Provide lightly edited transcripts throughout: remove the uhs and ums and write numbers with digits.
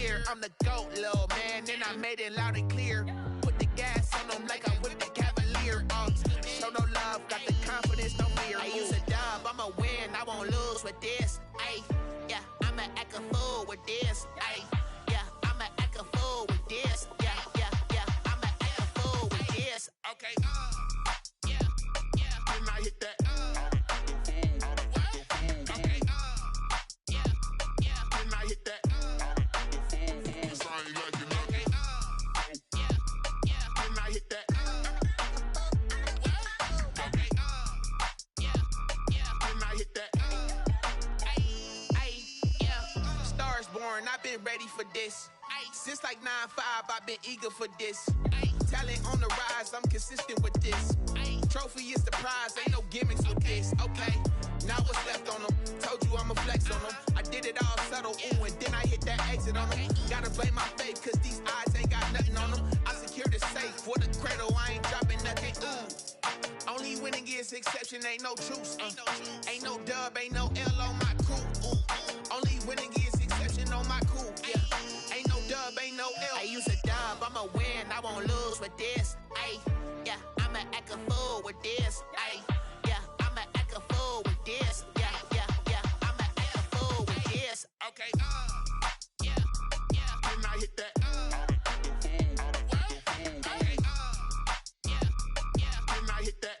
year. I'm the GOAT, little man, and I made it loud and clear. Put the gas on them like I'm with the Cavalier. Show no love, got the confidence, no fear. I use a dub, I'ma win, I won't lose with this. Ay, yeah, I'ma act a fool with this. Ay, yeah, I'ma act a fool with this. Yeah, yeah, yeah, I'ma act a fool with this. Okay, yeah, yeah, then I hit that. I've been ready for this. Since like 9-5, I've been eager for this. Talent on the rise, I'm consistent with this. Trophy is the prize, ain't no gimmicks with this. Okay, now what's left on them? Told you I'ma flex on them. I did it all subtle, ooh, and then I hit that exit on them. Gotta blame my faith, cause these eyes ain't got nothing on them. I secured the safe for the cradle, I ain't dropping nothing, ooh. Only winning is exception, ain't no truce. Ain't no dub, ain't no L on my crew, ooh. Only winning is exception on my cool, yeah. Ain't no dub, ain't no L. I use a dub, I'ma win, I won't lose with this. Ay, yeah, I'ma act a fool with this. Ay, yeah, I'ma act a fool with this. Yeah, yeah, yeah, I'ma act a fool with this. Okay, yeah, yeah, then I hit that. Okay, yeah, yeah, then I hit that.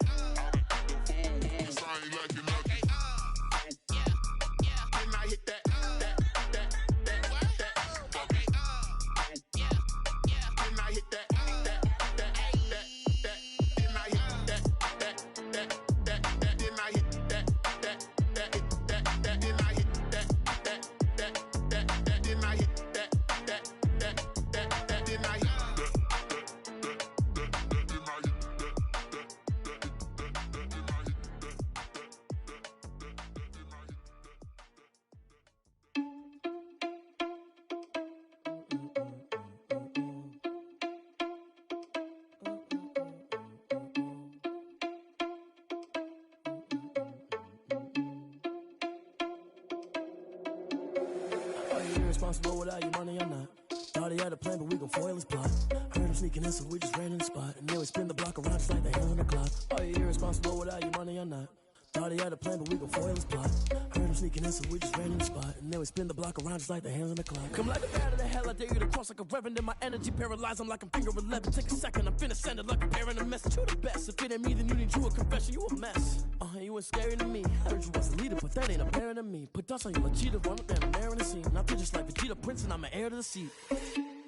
Irresponsible without your money, I'm not. Thought he had a plan, but we gon' foil his plot. Heard him sneaking in, so we just ran in the spot. And then we spin the block around just like the hands on the clock. Are you irresponsible without your money, I'm not. Thought he had a plan, but we gon' foil his plot. Heard him sneaking in, so we just ran in the spot. And then we spin the block around just like the hands on the clock. Come like a bat of the hell, I dare you to cross like a reverend. And my energy paralyzed, I'm like I'm finger 11. Take a second, I'm finna send it like a parent a message. You the best, if it ain't me, then you need you a confession. You a mess, you ain't scary to me. Heard you was a leader, but that ain't apparent to me. Put dust on you like Cheetah, one up there, I'm there in the scene. And I feel just like Vegeta Prince, and I'm an heir to the seat.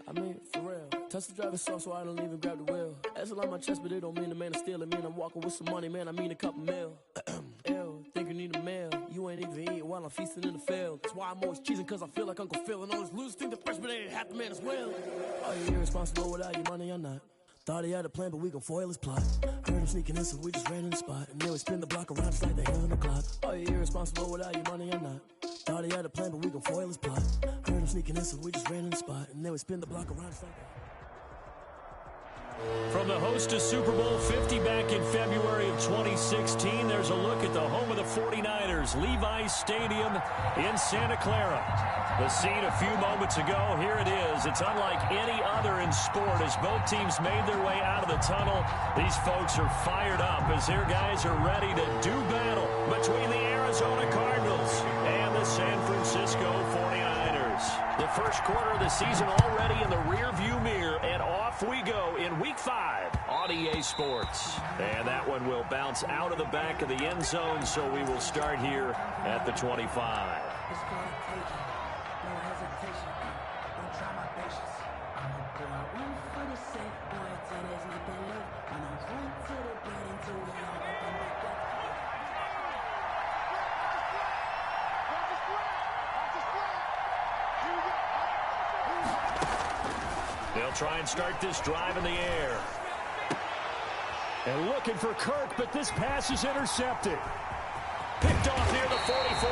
I mean, for real. Touch the driver's soft so I don't even grab the wheel. That's on my chest, but it don't mean the man is stealing. Mean I'm walking with some money, man, I mean a couple mil. Ew, think you need a meal. You ain't even eating while I'm feasting in the field. That's why I'm always cheesing, cause I feel like Uncle Phil. And all those losers think the freshman ain't half the man as well. Are you irresponsible without your money or not? Thought he had a plan, but we gon' foil his plot. Heard him sneaking in, so we just ran in the spot. And then we spin the block around just like the hands on the clock. Are you irresponsible without your money or not? Thought he had a plan, but we gon' foil his plot. Heard him sneaking in, so we just ran in the spot. And then we spin the block around just like that. From the host to Super Bowl 50 back in February of 2016, there's a look at the home of the 49ers, Levi's Stadium in Santa Clara. The scene a few moments ago, here it is. It's unlike any other in sport as both teams made their way out of the tunnel. These folks are fired up as their guys are ready to do battle between the Arizona Cardinals and the San Francisco 49ers. The first quarter of the season already in the rearview mirror, and off we go in Week 5 on EA Sports. And that one will bounce out of the back of the end zone, so we will start here at the 25. They'll try and start this drive in the air. And looking for Kirk, but this pass is intercepted. Picked off near the 44.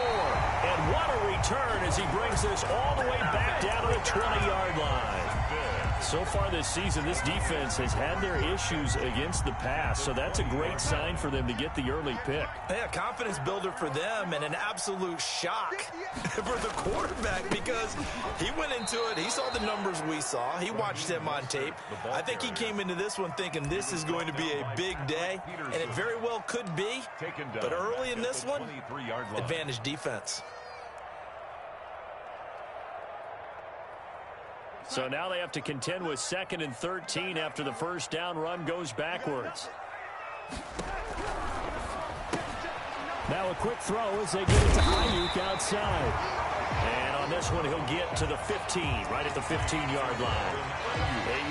And what a return as he brings this all the way back down to the 20-yard line. So far this season, this defense has had their issues against the pass, so that's a great sign for them to get the early pick. Yeah, confidence builder for them and an absolute shock for the quarterback because he went into it. He saw the numbers we saw. He watched them on tape. I think he came into this one thinking this is going to be a big day, and it very well could be. But early in this one, advantage defense. So now they have to contend with 2nd and 13 after the first down run goes backwards. Now a quick throw as they get it to Ayuk outside. And on this one, he'll get to the 15, right at the 15-yard line.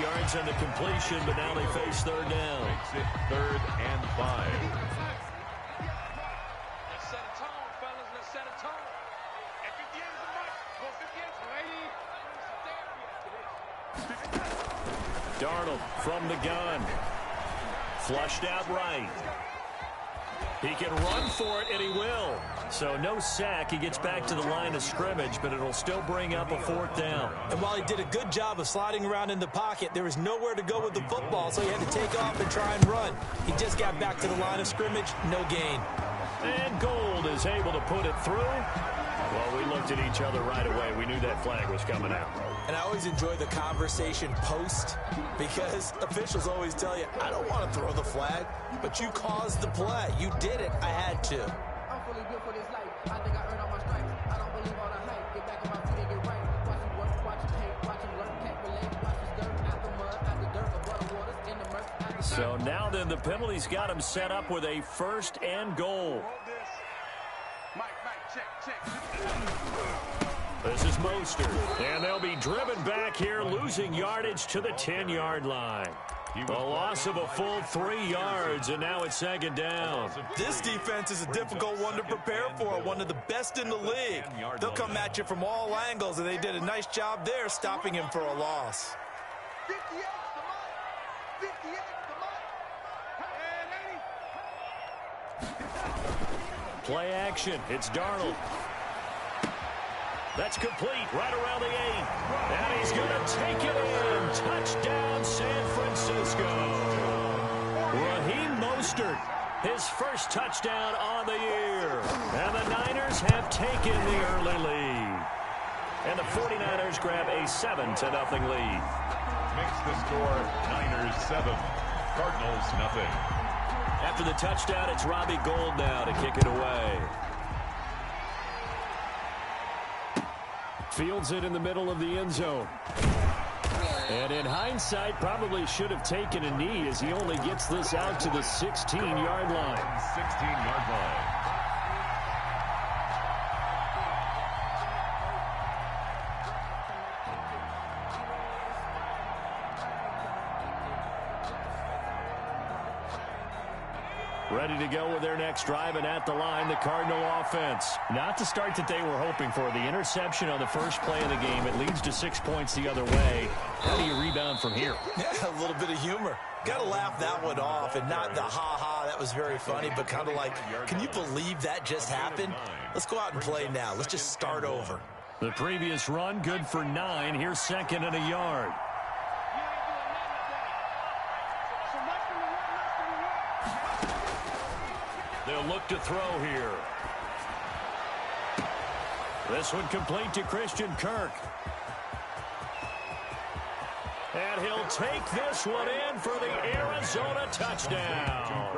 8 yards on the completion, but now they face third down. Makes it 3rd and 5. Let's set a tone, fellas. Let's set a tone. At 58 is the mark. Go 58. Darnold from the gun. Flushed out right. He can run for it, and he will. So no sack. He gets back to the line of scrimmage, but it'll still bring up a 4th down. And while he did a good job of sliding around in the pocket, there was nowhere to go with the football, so he had to take off and try and run. He just got back to the line of scrimmage, no gain. And Gold is able to put it through. Well, we looked at each other right away. We knew that flag was coming out. And I always enjoy the conversation post because officials always tell you, I don't want to throw the flag, but you caused the play. You did it. I had to. I'm fully built for this life. I think I earned all my stripes. I don't believe all the hype. Get back on my feet and get right. Watch him work, watch him hate, watch him learn, can't relate. Watch his dirt out the mud, out the dirt, above the waters, in the murk. So now then the penalty's got him set up with a 1st and goal. Mike, check. This is Mostert, and they'll be driven back here, losing yardage to the 10-yard line. A loss of a full 3 yards, and now it's 2nd down. This defense is a difficult one to prepare for, one of the best in the league. They'll come at you from all angles, and they did a nice job there stopping him for a loss. 58 the mark. 58 the mark. Play action. It's Darnold. That's complete right around the 8. And he's going to take it in. Touchdown, San Francisco. Raheem Mostert, his first touchdown on the year. And the Niners have taken the early lead. And the 49ers grab a 7-0 lead. Makes the score Niners 7, Cardinals nothing. After the touchdown, it's Robbie Gould now to kick it away. Fields it in the middle of the end zone. And in hindsight, probably should have taken a knee as he only gets this out to the 16-yard line. 16-yard line. Ready to go with their next drive, and at the line, the Cardinal offense. Not the start that they were hoping for. The interception on the first play of the game, it leads to 6 points the other way. How do you rebound from here? Yeah, a little bit of humor. Got to laugh that one off, and not the ha-ha, that was very funny, but kind of like, can you believe that just happened? Let's go out and play now. Let's just start over. The previous run, good for 9. Here's 2nd and a yard. They'll look to throw here. This one complete to Christian Kirk. And he'll take this one in for the Arizona touchdown.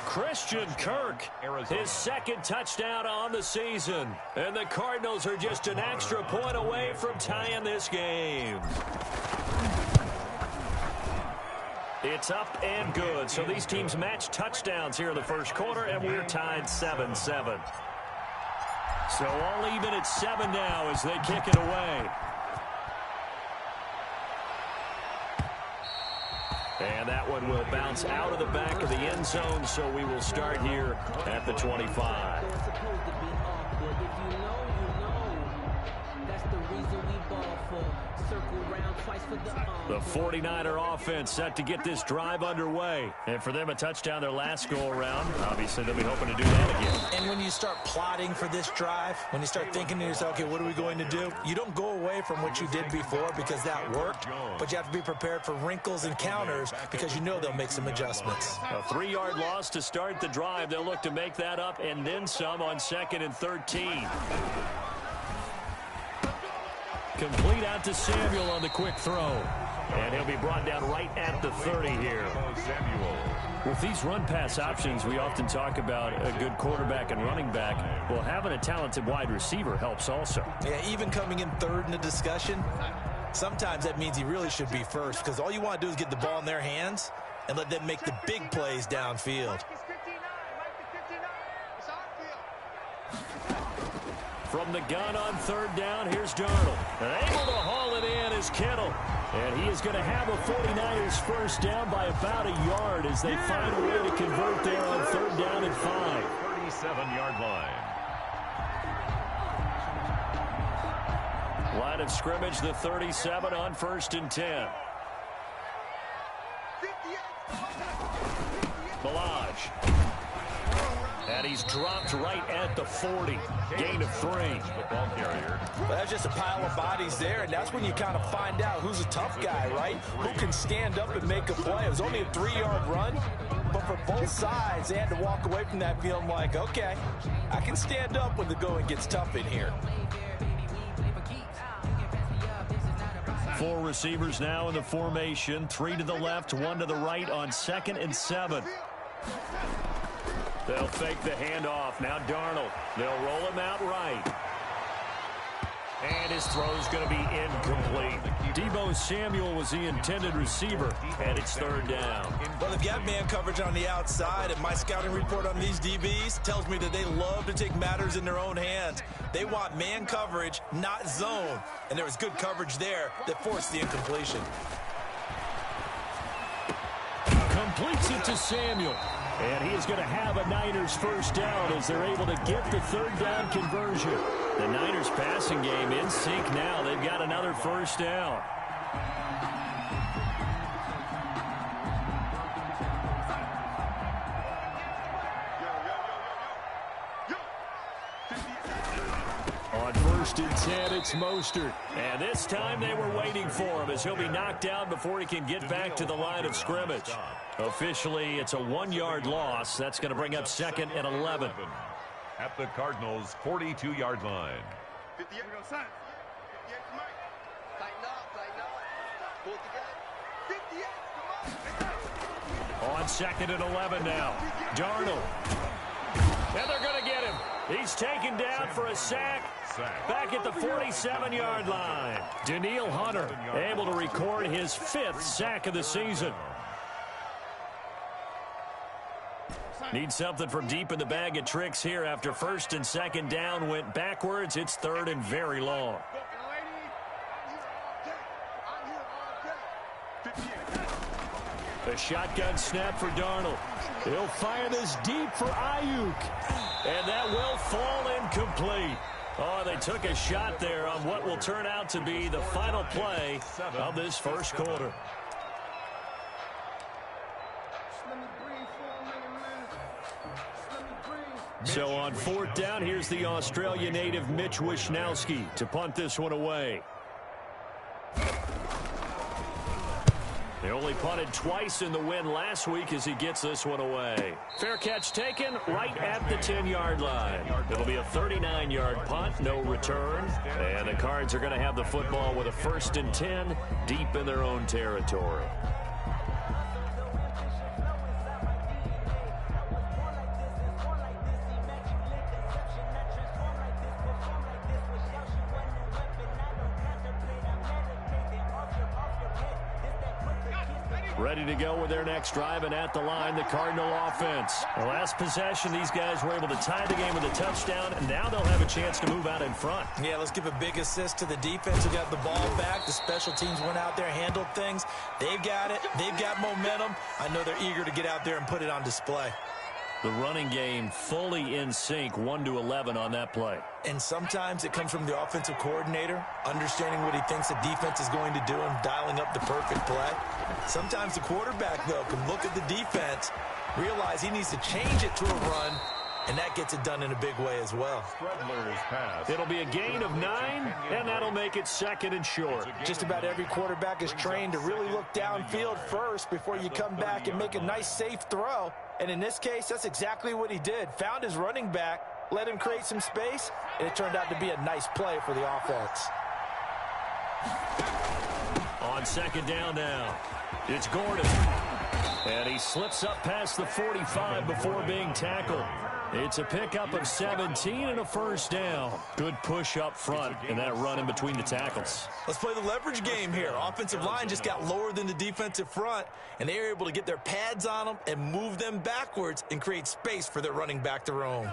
Christian Kirk, his 2nd touchdown on the season. And the Cardinals are just an extra point away from tying this game. It's up and good. So these teams match touchdowns here in the first quarter, and we're tied 7-7. So all even at 7 now as they kick it away. And that one will bounce out of the back of the end zone, so we will start here at the 25. They're supposed to be awkward. If you know, you know. That's the reason we ball for. Circle The 49er offense set to get this drive underway. And for them, a touchdown their last go-around. Obviously, they'll be hoping to do that again. And when you start plotting for this drive, when you start thinking to yourself, okay, what are we going to do? You don't go away from what you did before because that worked, but you have to be prepared for wrinkles and counters because you know they'll make some adjustments. A 3-yard loss to start the drive. They'll look to make that up and then some on 2nd and 13. Complete out to Samuel on the quick throw. And he'll be brought down right at the 30 here. With these run-pass options, we often talk about a good quarterback and running back. Well, having a talented wide receiver helps also. Yeah, even coming in third in the discussion, sometimes that means he really should be first because all you want to do is get the ball in their hands and let them make the big plays downfield. From the gun on 3rd down, here's Darnold. And able to haul it in is Kittle. And he is going to have a 49ers first down by about a yard as they find a way to convert there on 3rd down and 5. 37-yard line. Line of scrimmage, the 37 on 1st and 10. Balaj. And he's dropped right at the 40. Gain of 3. Football carrier. But that's just a pile of bodies there, and that's when you kind of find out who's a tough guy, right? Who can stand up and make a play. It was only a 3-yard run, but for both sides, they had to walk away from that feeling like, okay, I can stand up when the going gets tough in here. 4 receivers now in the formation. 3 to the left, 1 to the right on 2nd and 7. They'll fake the handoff. Now Darnold. They'll roll him out right. And his throw's going to be incomplete. Deebo Samuel was the intended receiver, and it's 3rd down. Well, they've got man coverage on the outside, and my scouting report on these DBs tells me that they love to take matters in their own hands. They want man coverage, not zone. And there was good coverage there that forced the incompletion. Completes it to Samuel. And he is going to have a Niners first down as they're able to get the 3rd down conversion. The Niners passing game in sync now. They've got another first down. On 1st and 10, it's Mostert. And this time they were waiting for him as he'll be knocked down before he can get back to the line of scrimmage. Officially, it's a 1-yard loss. That's going to bring up 2nd and 11. At the Cardinals' 42-yard line. On 2nd and 11 now. Darnold. And they're going to get him. He's taken down for a sack. Back at the 47-yard line. Danielle Hunter able to record his 5th sack of the season. Need something from deep in the bag of tricks here after 1st and 2nd down went backwards. It's 3rd and very long. A shotgun snap for Darnold. He'll fire this deep for Ayuk. And that will fall incomplete. Oh, they took a shot there on what will turn out to be the final play of this first quarter. So on 4th down, here's the Australia native Mitch Wishnowsky to punt this one away. They only punted twice in the win last week as he gets this one away. Fair catch taken right at the 10-yard line. It'll be a 39-yard punt, no return. And the Cards are going to have the football with a 1st and 10 deep in their own territory. Ready to go with their next drive, and at the line, the Cardinal offense. The last possession, these guys were able to tie the game with a touchdown, and now they'll have a chance to move out in front. Yeah, let's give a big assist to the defense who got the ball back. The special teams went out there, handled things. They've got it. They've got momentum. I know they're eager to get out there and put it on display. The running game fully in sync, 1-11 on that play. And sometimes it comes from the offensive coordinator, understanding what he thinks the defense is going to do and dialing up the perfect play. Sometimes the quarterback, though, can look at the defense, realize he needs to change it to a run, and that gets it done in a big way as well. It'll be a gain of 9, and that'll make it 2nd and short. Just about every quarterback is trained to really look downfield first before you come back and make a nice, safe throw. And in this case, that's exactly what he did. Found his running back, let him create some space, and it turned out to be a nice play for the offense. On 2nd down now, it's Gordon. And he slips up past the 45 before being tackled. It's a pickup of 17 and a 1st down. Good push up front and that run in between the tackles. Let's play the leverage game here. Offensive line just got lower than the defensive front, and they were able to get their pads on them and move them backwards and create space for their running back to roam.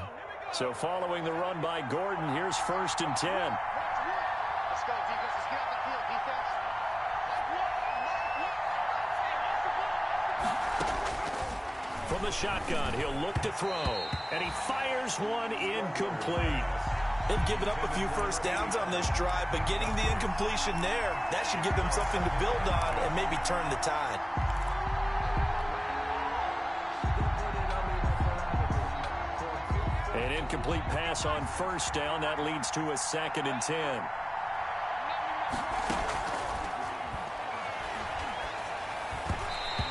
So following the run by Gordon, here's 1st and 10. Let's go, defense. Let's get off the field, defense. From the shotgun, he'll look to throw. And he fires one incomplete. They've given up a few 1st downs on this drive, but getting the incompletion there, that should give them something to build on and maybe turn the tide. An incomplete pass on 1st down. That leads to a 2nd and 10.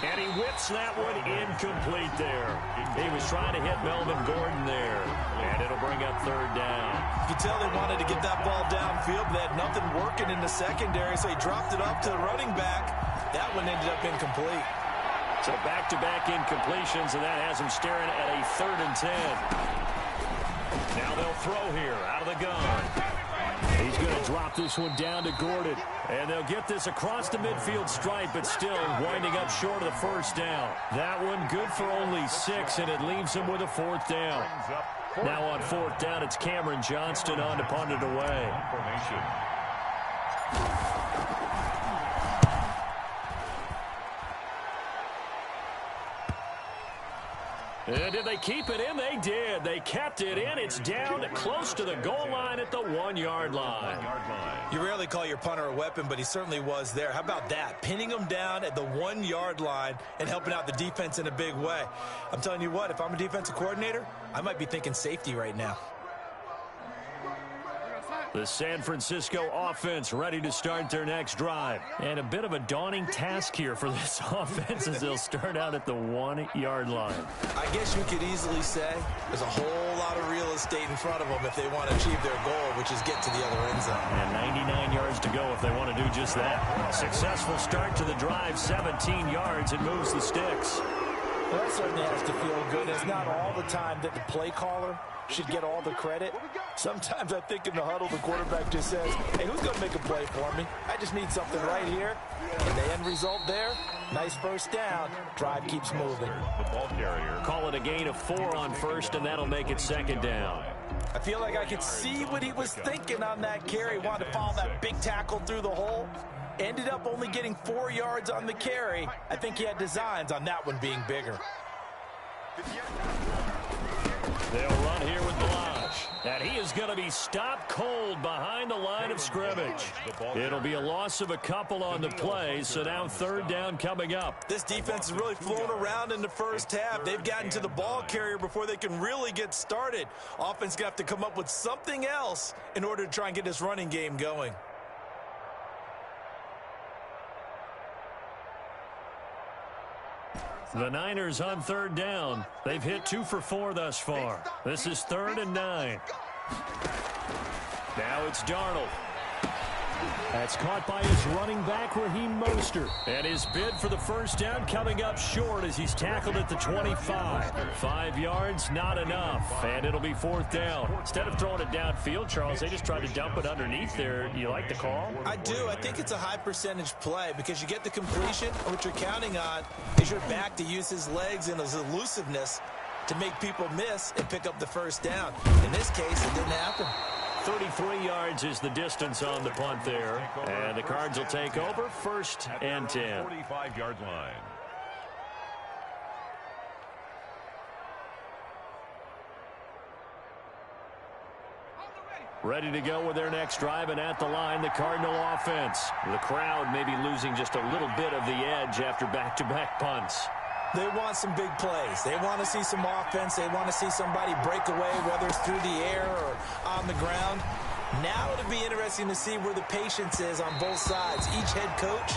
And he whips that one incomplete there. He was trying to hit Melvin Gordon there. And it'll bring up 3rd down. You can tell they wanted to get that ball downfield, but they had nothing working in the secondary, so he dropped it up to the running back. That one ended up incomplete. So back-to-back incompletions, and that has him staring at a 3rd and 10. Now they'll throw here out of the gun. He's going to drop this one down to Gordon. And they'll get this across the midfield stripe, but still winding up short of the 1st down. That one good for only 6, and it leaves him with a 4th down. Now on 4th down, it's Cameron Johnston on to punt it away. And did they keep it in? They did. They kept it in. It's down close to the goal line at the 1-yard line. You rarely call your punter a weapon, but he certainly was there. How about that? Pinning him down at the 1-yard line and helping out the defense in a big way. I'm telling you what, if I'm a defensive coordinator, I might be thinking safety right now. The San Francisco offense ready to start their next drive. And a bit of a daunting task here for this offense as they'll start out at the 1-yard line. I guess you could easily say there's a whole lot of real estate in front of them if they want to achieve their goal, which is get to the other end zone. And 99 yards to go if they want to do just that. Successful start to the drive, 17 yards. It moves the sticks. Well, that certainly has to feel good. It's not all the time that the play caller should get all the credit. Sometimes I think in the huddle, the quarterback just says, hey, who's going to make a play for me? I just need something right here. And the end result there, nice 1st down. Drive keeps moving. The ball carrier. Call it a gain of 4 on 1st, and that'll make it 2nd down. I feel like I could see what he was thinking on that carry. Wanted to follow that big tackle through the hole. Ended up only getting 4 yards on the carry. I think he had designs on that one being bigger. They'll run here with Blanche. And he is going to be stopped cold behind the line of scrimmage. It'll be a loss of a couple on the play, so now 3rd down coming up. This defense is really flown around in the 1st half. They've gotten to the ball carrier before they can really get started. Offense going to have to come up with something else in order to try and get this running game going. The Niners on 3rd down. They've hit 2 for 4 thus far. This is 3rd and 9. Now it's Darnold. That's caught by his running back, Raheem Mostert. And his bid for the 1st down coming up short as he's tackled at the 25. 5 yards, not enough. And it'll be 4th down. Instead of throwing it downfield, Charles, they just tried to dump it underneath there. You like the call? I do. I think it's a high percentage play because you get the completion. What you're counting on is your back to use his legs and his elusiveness to make people miss and pick up the 1st down. In this case, it didn't happen. 33 yards is the distance on the punt there. And the Cards will take over 1st and 10. 45-yard line. Ready to go with their next drive, and at the line, the Cardinal offense. The crowd may be losing just a little bit of the edge after back-to-back punts. They want some big plays. They want to see some offense. They want to see somebody break away, whether it's through the air or on the ground. Now it'll be interesting to see where the patience is on both sides. Each head coach,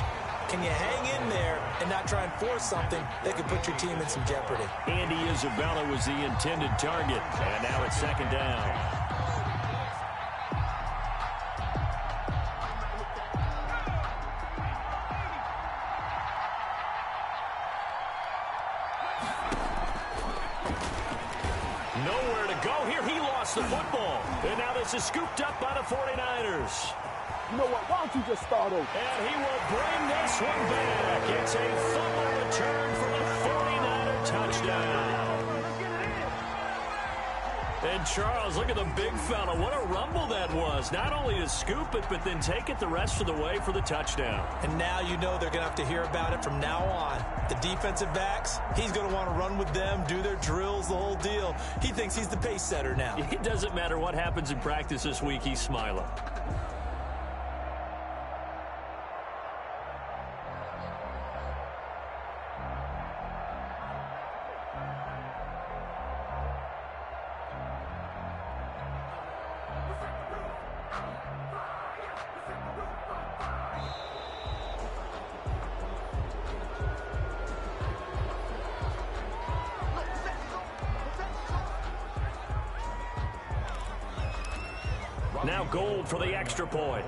can you hang in there and not try and force something that could put your team in some jeopardy? Andy Isabella was the intended target, and now it's second down. Nowhere to go here. He lost the football. And now this is scooped up by the 49ers. You know what? Why don't you just start over? And he will bring this one back. It's a fumble return for the 49er touchdown. And Charles, look at the big fella. What a rumble that was. Not only to scoop it, but then take it the rest of the way for the touchdown. And now you know they're going to have to hear about it from now on. The defensive backs, he's going to want to run with them, do their drills, the whole deal. He thinks he's the pace setter now. It doesn't matter what happens in practice this week, he's smiling. Now Gold for the extra point.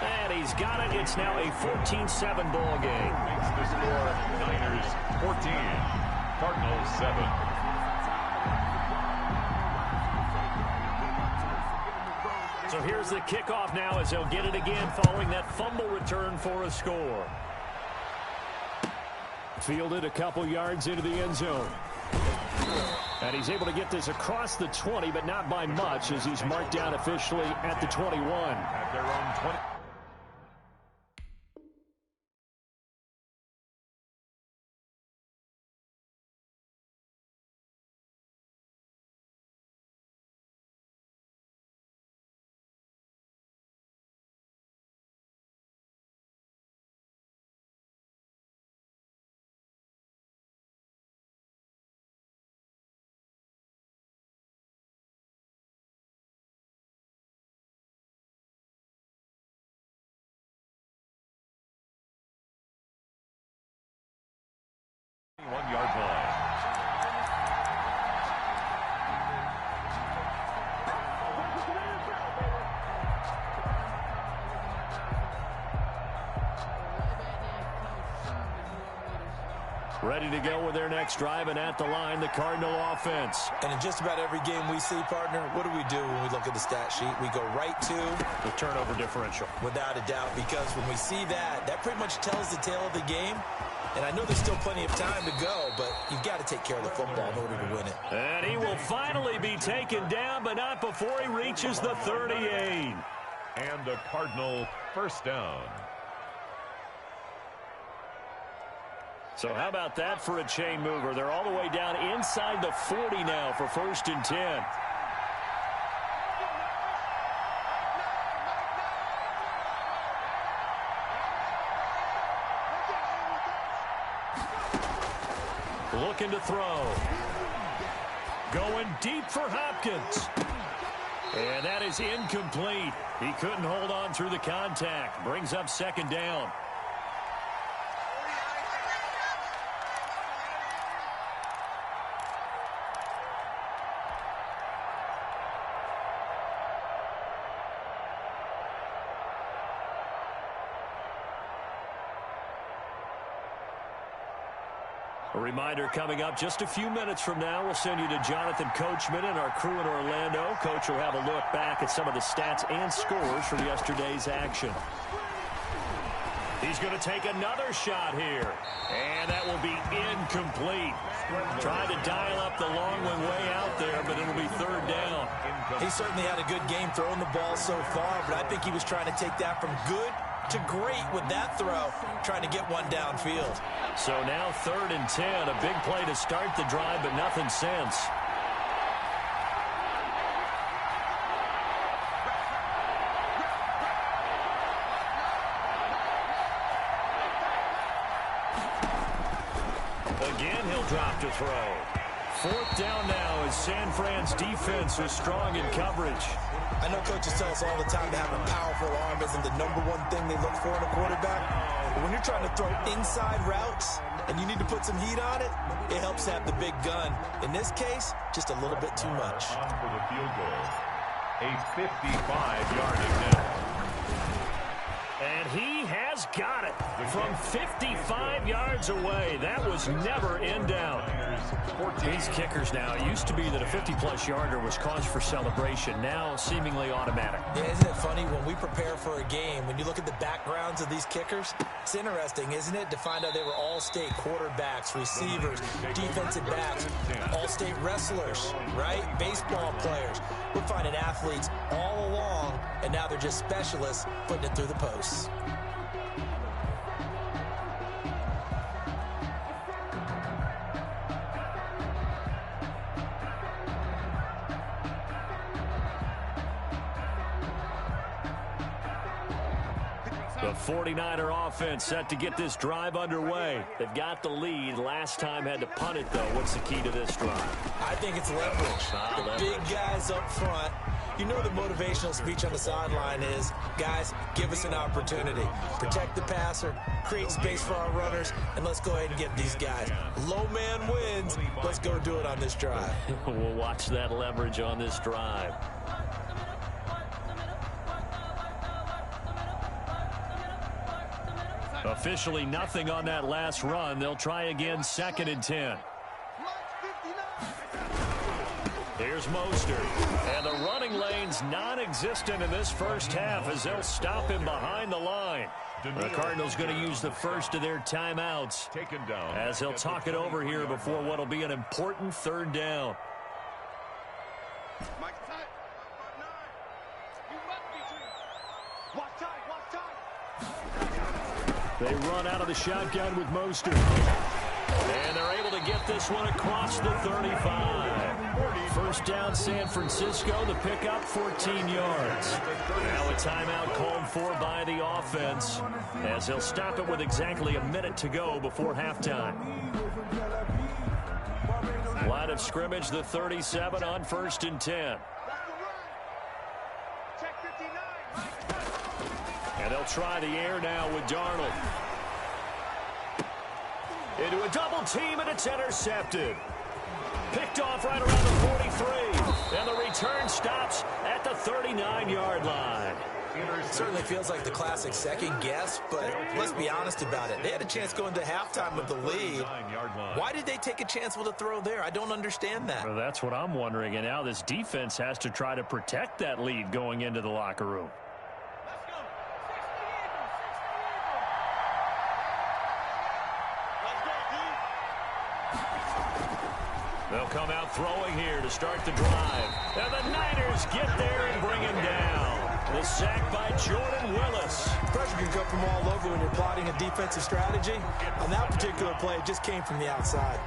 And he's got it. It's now a 14-7 ball game. Makes the score Niners 14, Cardinals 7. So here's the kickoff now as they'll get it again following that fumble return for a score. Fielded a couple yards into the end zone. And he's able to get this across the 20, but not by much as he's marked down officially at the 21. At their own 20. One-yard line. Ready to go with their next drive, and at the line, the Cardinal offense. And in just about every game we see, partner, what do we do when we look at the stat sheet? We go right to the turnover differential. Without a doubt, because when we see that, that pretty much tells the tale of the game. And I know there's still plenty of time to go, but you've got to take care of the football in order to win it. And he will finally be taken down, but not before he reaches the 38. And a Cardinal first down. So how about that for a chain mover? They're all the way down inside the 40 now for 1st and 10. Looking to throw. Going deep for Hopkins. And that is incomplete. He couldn't hold on through the contact. Brings up 2nd down. A reminder coming up just a few minutes from now. We'll send you to Jonathan Coachman and our crew in Orlando. Coach will have a look back at some of the stats and scores from yesterday's action. He's going to take another shot here. And that will be incomplete. Trying to dial up the long one way out there, but it'll be 3rd down. He certainly had a good game throwing the ball so far, but I think he was trying to take that from good to great with that throw, trying to get one downfield. So now 3rd and 10, a big play to start the drive, but nothing since. Again, he'll drop to throw. 4th down now as San Fran's defense was strong in coverage. I know coaches tell us all the time that having a powerful arm isn't the #1 thing they look for in a quarterback. But when you're trying to throw inside routes and you need to put some heat on it, it helps to have the big gun. In this case, just a little bit too much. On for the field goal. A 55-yard attempt. And he has got it from 55 yards away. That was never in doubt. These kickers now, it used to be that a 50-plus yarder was cause for celebration. Now seemingly automatic. Yeah, isn't it funny when we prepare for a game, when you look at the backgrounds of these kickers, it's interesting, isn't it, to find out they were all-state quarterbacks, receivers, defensive backs, all-state wrestlers, right? Baseball players. We're finding athletes all along, and now they're just specialists putting it through the posts. The 49er offense set to get this drive underway. They've got the lead. Last time had to punt it, though. What's the key to this drive? I think it's leverage. The big guys up front. You know the motivational speech on the sideline is, guys, give us an opportunity. Protect the passer, create space for our runners, and let's go ahead and get these guys. Low man wins. Let's go do it on this drive. We'll watch that leverage on this drive. Officially nothing on that last run. They'll try again 2nd and 10. Here's Mostert. And the running lane's non-existent in this first half as they'll stop him behind the line. The Cardinals going to use the first of their timeouts as he'll talk it over here before what will be an important 3rd down. They run out of the shotgun with Mostert. And they're able to get this one across the 35. 1st down San Francisco, the pickup 14 yards. Now a timeout called for by the offense as they'll stop it with exactly a minute to go before halftime. Line of scrimmage, the 37 on 1st and 10. And they'll try the air now with Darnold. Into a double team, and it's intercepted. Picked off right around the 43. And the return stops at the 39-yard line. It certainly feels like the classic second guess, but let's be honest about it. They had a chance going to halftime with the lead. Why did they take a chance with a throw there? I don't understand that. Well, that's what I'm wondering. And now this defense has to try to protect that lead going into the locker room. They'll come out throwing here to start the drive. And the Niners get there and bring him down. The sack by Jordan Willis. Pressure can come from all over when you're plotting a defensive strategy. On that particular play, it just came from the outside.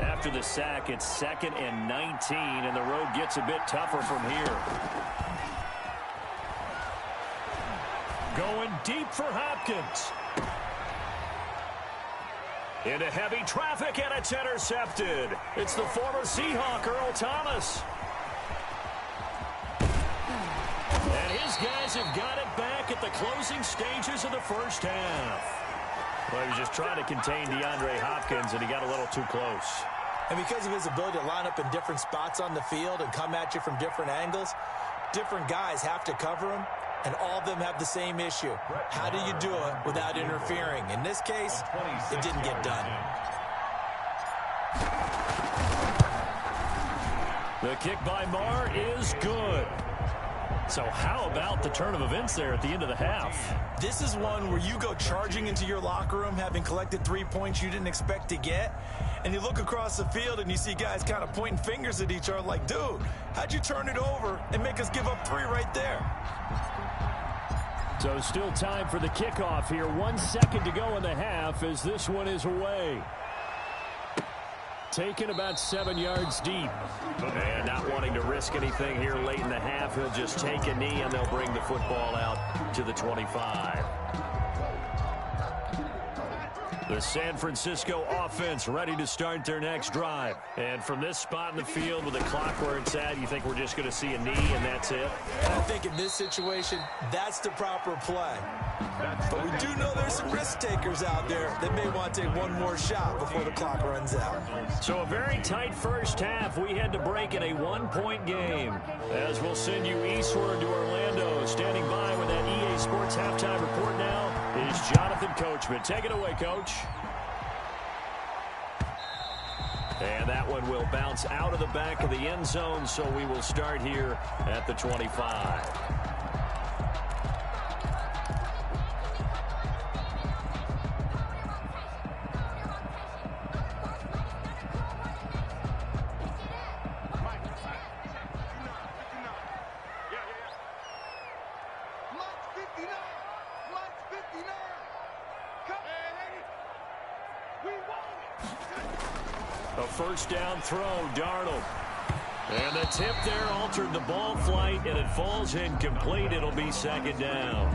After the sack, it's 2nd and 19, and the road gets a bit tougher from here. Going deep for Hopkins. Into heavy traffic, and it's intercepted. It's the former Seahawk, Earl Thomas. And his guys have got it back at the closing stages of the first half. Well, he was just trying to contain DeAndre Hopkins, and he got a little too close. And because of his ability to line up in different spots on the field and come at you from different angles, different guys have to cover him, and all of them have the same issue. How do you do it without interfering? In this case, it didn't get done. The kick by Marr is good. So how about the turn of events there at the end of the half? This is one where you go charging into your locker room having collected 3 points you didn't expect to get, and you look across the field and you see guys kind of pointing fingers at each other like, dude, how'd you turn it over and make us give up 3 right there? So still time for the kickoff here. 1 second to go in the half as this one is away. Taken about 7 yards deep. And not wanting to risk anything here late in the half, he'll just take a knee and they'll bring the football out to the 25. The San Francisco offense ready to start their next drive. And from this spot in the field with the clock where it's at, you think we're just going to see a knee and that's it? I think in this situation, that's the proper play. But we do know there's some risk takers out there that may want to take one more shot before the clock runs out. So a very tight first half. We had to break in a 1-point game. As we'll send you eastward to Orlando. Standing by with that EA Sports halftime report now is Jonathan Coachman. Take it away, Coach. And that one will bounce out of the back of the end zone, so we will start here at the 25. A first down throw, Darnold. And the tip there altered the ball flight, and it falls incomplete. It'll be second down.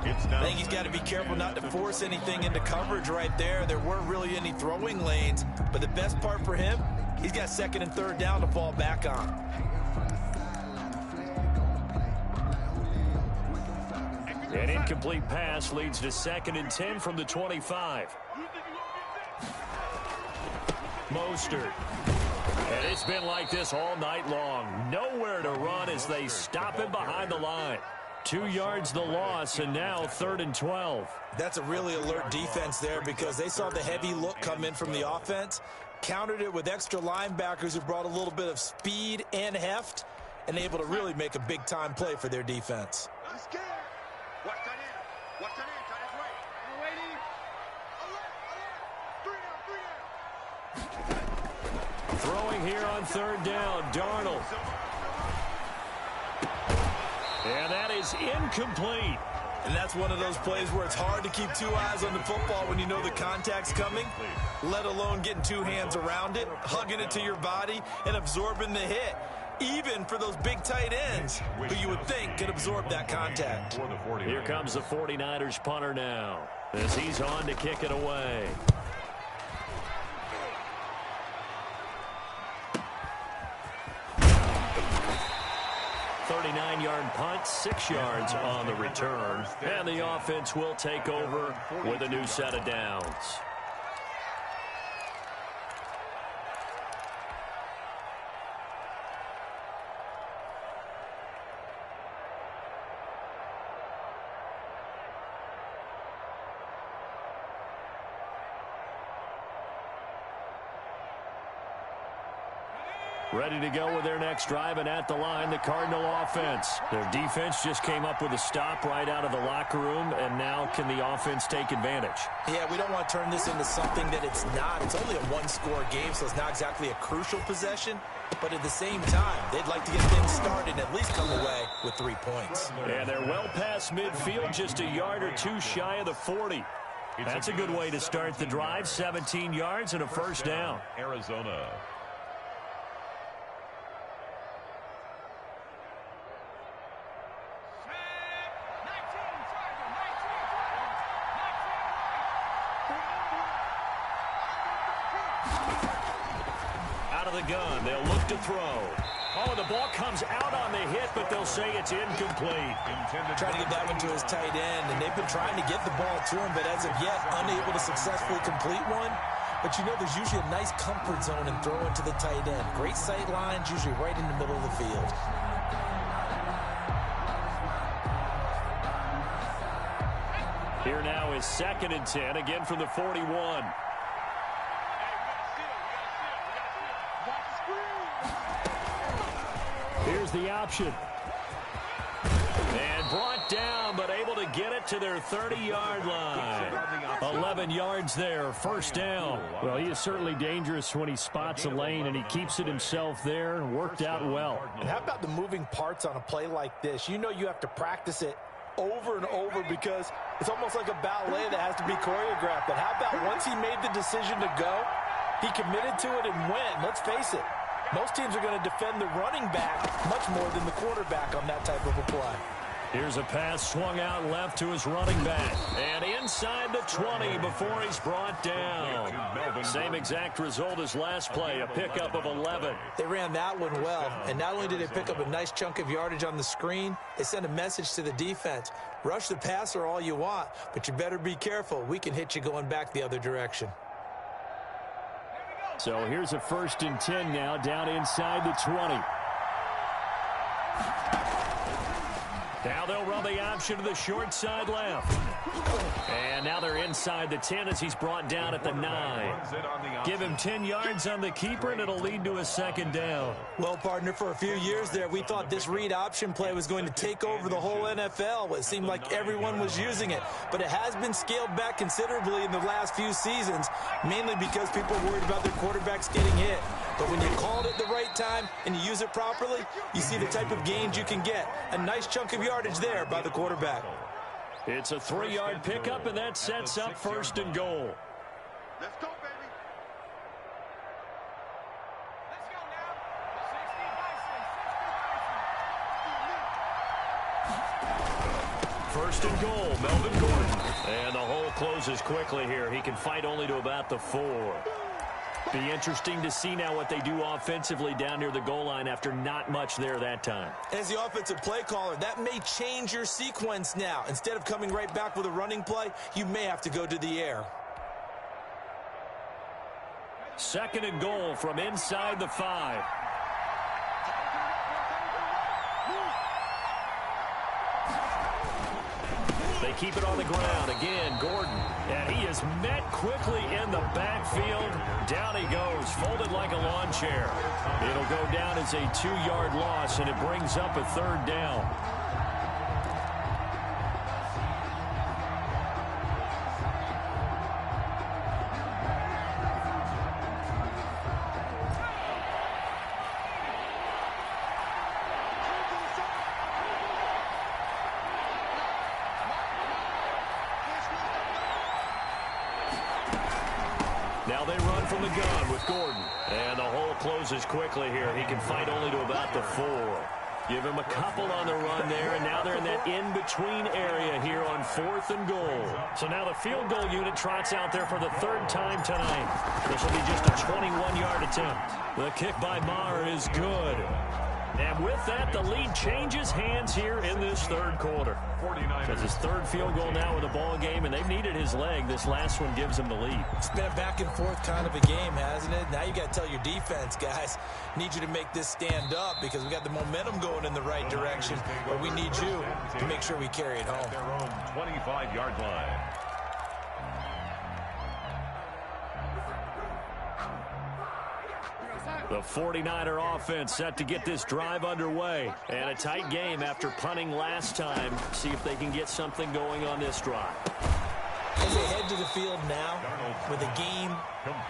I think he's got to be careful not to force anything into coverage right there. There weren't really any throwing lanes, but the best part for him, he's got second and third down to fall back on. An incomplete pass leads to 2nd and 10 from the 25. Mostert. And it's been like this all night long. Nowhere to run as they stop him behind the line. 2 yards the loss, and now 3rd and 12. That's a really alert defense there because they saw the heavy look come in from the offense, countered it with extra linebackers who brought a little bit of speed and heft, and able to really make a big-time play for their defense. Throwing here on 3rd down, Darnold. And that is incomplete. And that's one of those plays where it's hard to keep 2 eyes on the football when you know the contact's coming, let alone getting 2 hands around it, hugging it to your body, and absorbing the hit, even for those big tight ends who you would think could absorb that contact. Here comes the 49ers punter now as he's on to kick it away. 39-yard punt, 6 yards on the return. And the offense will take over with a new set of downs. Ready to go with their next drive, and at the line, the Cardinal offense. Their defense just came up with a stop right out of the locker room, and now can the offense take advantage? Yeah, we don't want to turn this into something that it's not. It's only a one-score game, so it's not exactly a crucial possession. But at the same time, they'd like to get things started and at least come away with 3 points. And they're well past midfield, just a yard or two shy of the 40. That's a good way to start the drive, 17 yards and a first down. Arizona. Gun. They'll look to throw. Oh, the ball comes out on the hit, but they'll say it's incomplete. Trying to get that one to his tight end, and they've been trying to get the ball to him, but as of yet, unable to successfully complete one. But you know there's usually a nice comfort zone in throwing to the tight end. Great sight lines, usually right in the middle of the field. Here now is 2nd and 10, again from the 41. Here's the option. brought down, but able to get it to their 30-yard line. 11 yards there, first down. Well, he is certainly dangerous when he spots a lane, and he keeps it himself there. Worked out well. And how about the moving parts on a play like this? You know you have to practice it over and over because it's almost like a ballet that has to be choreographed. But how about once he made the decision to go, he committed to it and went. Let's face it, most teams are going to defend the running back much more than the quarterback on that type of a play. Here's a pass swung out left to his running back. And inside the 20 before he's brought down. Same exact result as last play, a pickup of 11. They ran that one well, and not only did they pick up a nice chunk of yardage on the screen, they sent a message to the defense. Rush the passer all you want, but you better be careful. We can hit you going back the other direction. So here's a 1st and 10 now, down inside the 20. Now they'll run the option to the short side left. And now they're inside the 10 as he's brought down at the 9. Give him 10 yards on the keeper, and it'll lead to a 2nd down. Well, partner, for a few years there, we thought this read option play was going to take over the whole NFL. It seemed like everyone was using it. But it has been scaled back considerably in the last few seasons, mainly because people are worried about their quarterbacks getting hit. But when you call it at the right time and you use it properly, you see the type of gains you can get. A nice chunk of yardage there by the quarterback. It's a 3-yard pickup, and that sets up 1st and goal. Let's go, baby. Let's go now. 1st and goal, Melvin Gordon. And the hole closes quickly here. He can fight only to about the 4. Be interesting to see now what they do offensively down near the goal line after not much there that time. As the offensive play caller, that may change your sequence now. Instead of coming right back with a running play, you may have to go to the air. 2nd and goal from inside the 5. They keep it on the ground. Again, Gordon. And he is met quickly in the backfield. Down he goes, folded like a lawn chair. It'll go down as a 2-yard loss, and it brings up a 3rd down. Now they run from the gun with Gordon. And the hole closes quickly here. He can fight only to about the 4. Give him a couple on the run there, and now they're in that in-between area here on 4th and goal. So now the field goal unit trots out there for the 3rd time tonight. This will be just a 21-yard attempt. The kick by Maher is good. And with that, the lead changes hands here in this 3rd quarter. It's his 3rd field goal now in the ball game, and they've needed his leg. This last one gives him the lead. It's been a back-and-forth kind of a game, hasn't it? Now you got to tell your defense, guys, need you to make this stand up because we got the momentum going in the right direction, but we need you to make sure we carry it home. Their own 25-yard line. The 49er offense set to get this drive underway. And a tight game after punting last time. See if they can get something going on this drive. As they head to the field now, with a game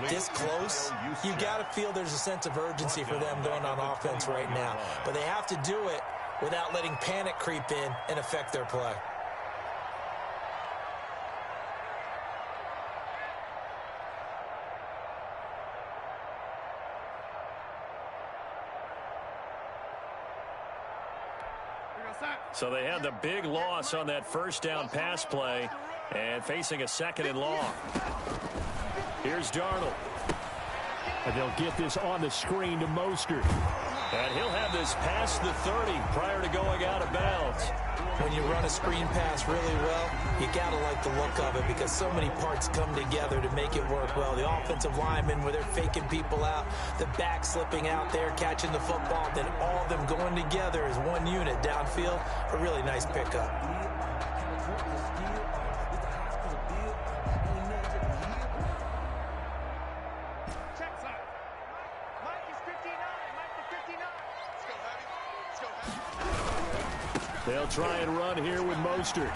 this close, you got to feel there's a sense of urgency for them going on offense right now. But they have to do it without letting panic creep in and affect their play. So they had the big loss on that 1st down pass play and facing a 2nd and long. Here's Darnold. And they'll get this on the screen to Mostert. And he'll have this past the 30 prior to going out of bounds. When you run a screen pass really well, you got to like the look of it because so many parts come together to make it work well. The offensive linemen, where they're faking people out, the back slipping out there, catching the football, then all of them going together as one unit downfield. A really nice pickup. Check side. Mike is 59. Mike the They'll try and run here with Mostert.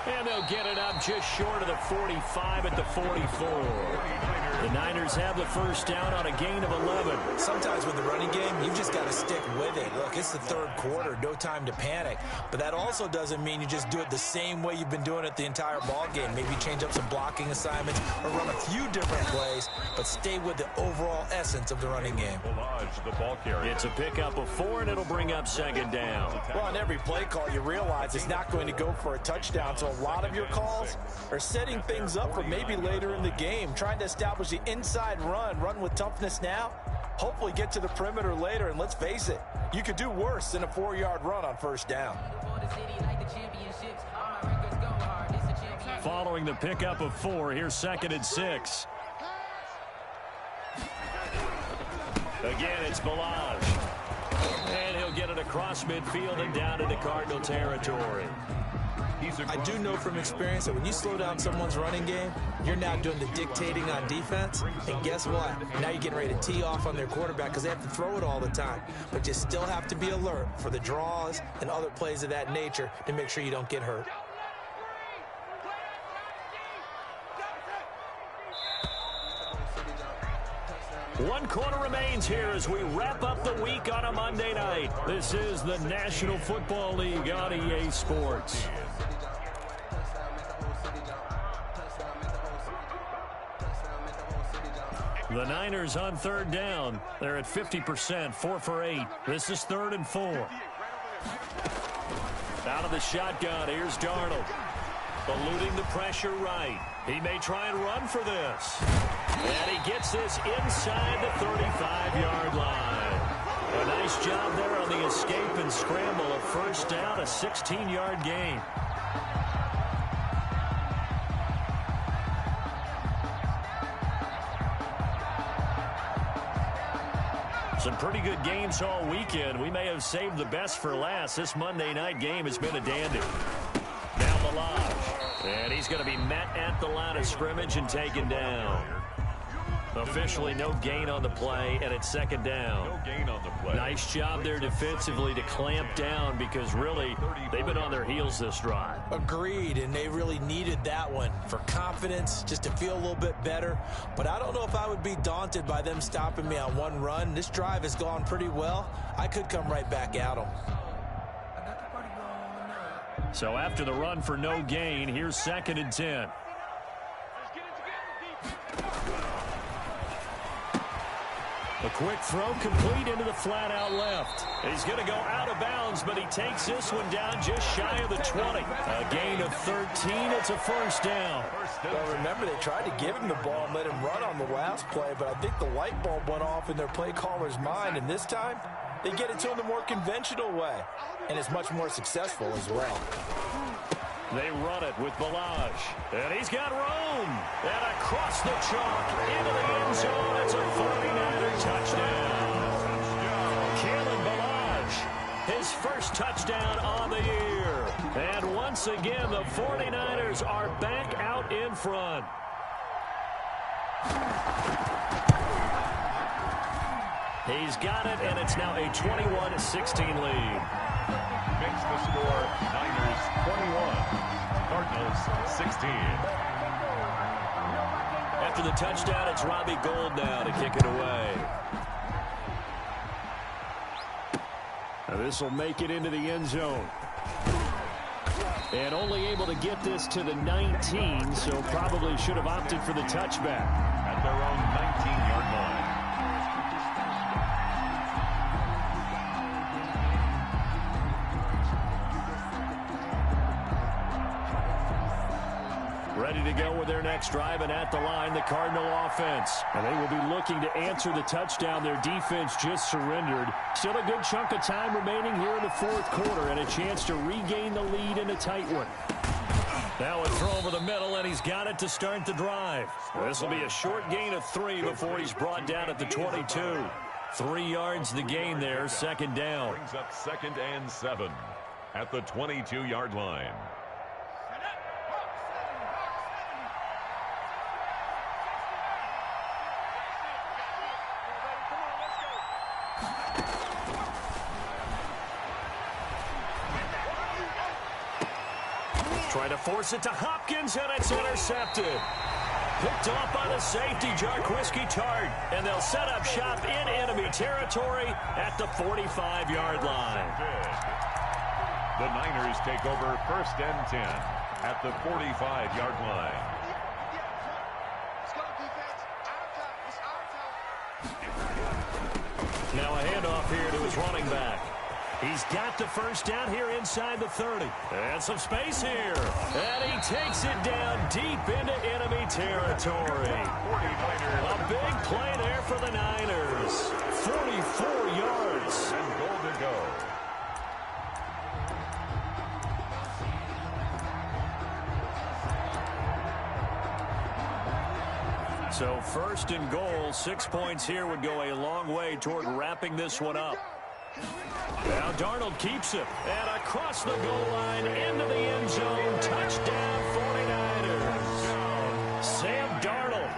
And they'll get it up just short of the 45 at the 44. The Niners have the first down on a gain of 11. Sometimes with the running game, you've just got to stick with it. Look, it's the third quarter, no time to panic. But that also doesn't mean you just do it the same way you've been doing it the entire ball game. Maybe change up some blocking assignments or run a few different plays, but stay with the overall essence of the running game. The ball carrier. It's a pickup of 4, and it'll bring up second down. Well, on every play call, you realize it's not going to go for a touchdown, so a lot of your calls are setting things up for maybe later in the game, trying to establish the inside run with toughness now, hopefully get to the perimeter later, and let's face it, you could do worse than a 4-yard run on first down. Following the pickup of 4, here's 2nd and 6. Again, it's Ballage. And he'll get it across midfield and down into Cardinal territory. I do know from experience that when you slow down someone's running game, you're now doing the dictating on defense. And guess what? Now you're getting ready to tee off on their quarterback because they have to throw it all the time. But you still have to be alert for the draws and other plays of that nature to make sure you don't get hurt. One quarter remains here as we wrap up the week on a Monday night. This is the National Football League on EA Sports. The Niners on third down. They're at 50%, 4 for 8. This is 3rd and 4. Out of the shotgun, here's Darnold. Eluding the pressure right. He may try and run for this. And he gets this inside the 35-yard line. A nice job there on the escape and scramble. A first down, a 16-yard gain. Some pretty good games all weekend. We may have saved the best for last. This Monday night game has been a dandy. Now Ballage. And he's going to be met at the line of scrimmage and taken down. Officially no gain on the play, and it's second down. No gain on the play. Nice job there defensively to clamp down because really they've been on their heels this drive. Agreed, and they really needed that one for confidence, just to feel a little bit better. But I don't know if I would be daunted by them stopping me on one run. This drive has gone pretty well. I could come right back at them. So after the run for no gain, here's 2nd and 10. A quick throw complete into the flat out left. He's going to go out of bounds, but he takes this one down just shy of the 20. A gain of 13. It's a first down. Well, remember, they tried to give him the ball and let him run on the last play, but I think the light bulb went off in their play caller's mind, and this time they get it to him the more conventional way, and it's much more successful as well. They run it with Ballage. And he's got room. And across the chalk into the end zone. It's a 49er touchdown. Kalen Ballage, his first touchdown on the year. And once again, the 49ers are back out in front. He's got it, and it's now a 21-16 lead. Makes the score Niners 21, Cardinals 16. After the touchdown, it's Robbie Gould now to kick it away. Now this will make it into the end zone. And only able to get this to the 19, so probably should have opted for the touchback. At their own 19-yard line. Ready to go with their next drive, and at the line, the Cardinal offense. And they will be looking to answer the touchdown their defense just surrendered. Still a good chunk of time remaining here in the fourth quarter, and a chance to regain the lead in a tight one. Now a throw over the middle, and he's got it to start the drive. This will be a short gain of 3 before he's brought down at the 22. 3 yards the gain there, second down. Brings up 2nd and 7 at the 22-yard line. Trying to force it to Hopkins, and it's intercepted. Picked off by the safety, Jarquiski Tart. And they'll set up shop in enemy territory at the 45-yard line. The Niners take over 1st and 10 at the 45-yard line. Now a handoff here to his running back. He's got the first down here inside the 30. And some space here. And he takes it down deep into enemy territory. A big play there for the Niners. 44 yards. And goal to go. So 1st and goal, 6 points here would go a long way toward wrapping this one up. Now Darnold keeps it. And across the goal line into the end zone. Touchdown 49ers. Sam Darnold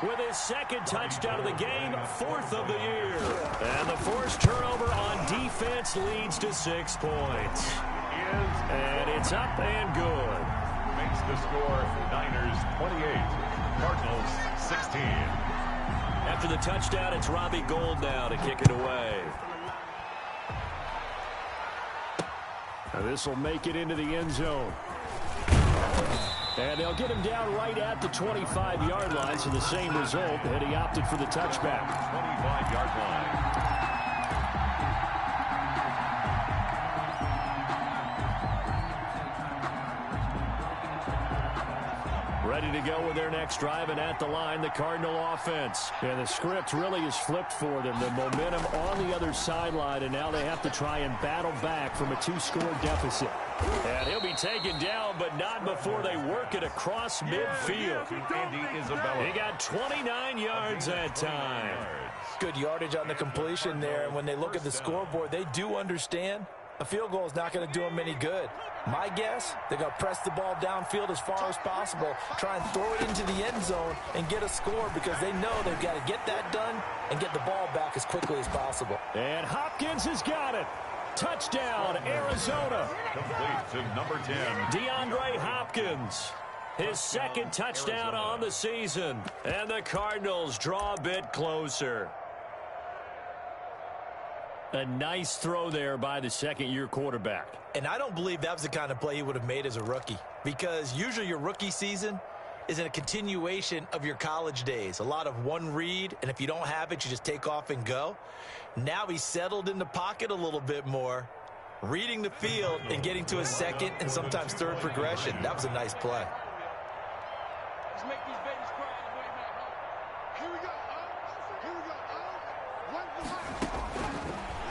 with his 2nd touchdown of the game, 4th of the year. And the forced turnover on defense leads to 6 points. And it's up and good. Makes the score Niners 28, Cardinals 16. After the touchdown, it's Robbie Gould now to kick it away. Now this will make it into the end zone. And they'll get him down right at the 25-yard line, so the same result, and he opted for the touchback. 25-yard line. Ready to go with their next drive, and at the line, the Cardinal offense. And the script really is flipped for them. The momentum on the other sideline, and now they have to try and battle back from a 2-score deficit. And he'll be taken down, but not before they work it across midfield. Andy Isabella. He got 29 yards that time. Good yardage on the completion there, and when they look at the scoreboard, they do understand a field goal is not going to do them any good. My guess, they're going to press the ball downfield as far as possible, try and throw it into the end zone and get a score because they know they've got to get that done and get the ball back as quickly as possible. And Hopkins has got it. Touchdown, Arizona. Complete to number 10. DeAndre Hopkins. His 2nd touchdown on the season. And the Cardinals draw a bit closer. A nice throw there by the 2nd-year quarterback. And I don't believe that was the kind of play he would have made as a rookie, because usually your rookie season is in a continuation of your college days. A lot of one read, and if you don't have it, you just take off and go. Now he's settled in the pocket a little bit more, reading the field and getting to his 2nd and sometimes 3rd progression. That was a nice play. Let's make these babies cry on the way back. Here we go. Here we go.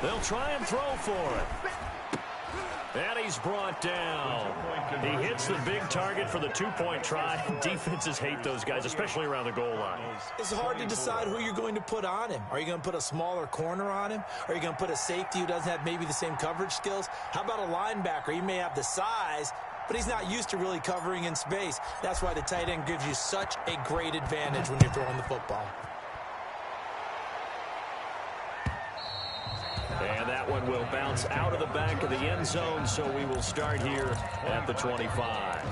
They'll try and throw for it. And he's brought down. He hits the big target for the 2-point try. Defenses hate those guys, especially around the goal line. It's hard to decide who you're going to put on him. Are you going to put a smaller corner on him? Are you going to put a safety who doesn't have maybe the same coverage skills? How about a linebacker? He may have the size, but he's not used to really covering in space. That's why the tight end gives you such a great advantage when you're throwing the football. And that one will bounce out of the back of the end zone, so we will start here at the 25.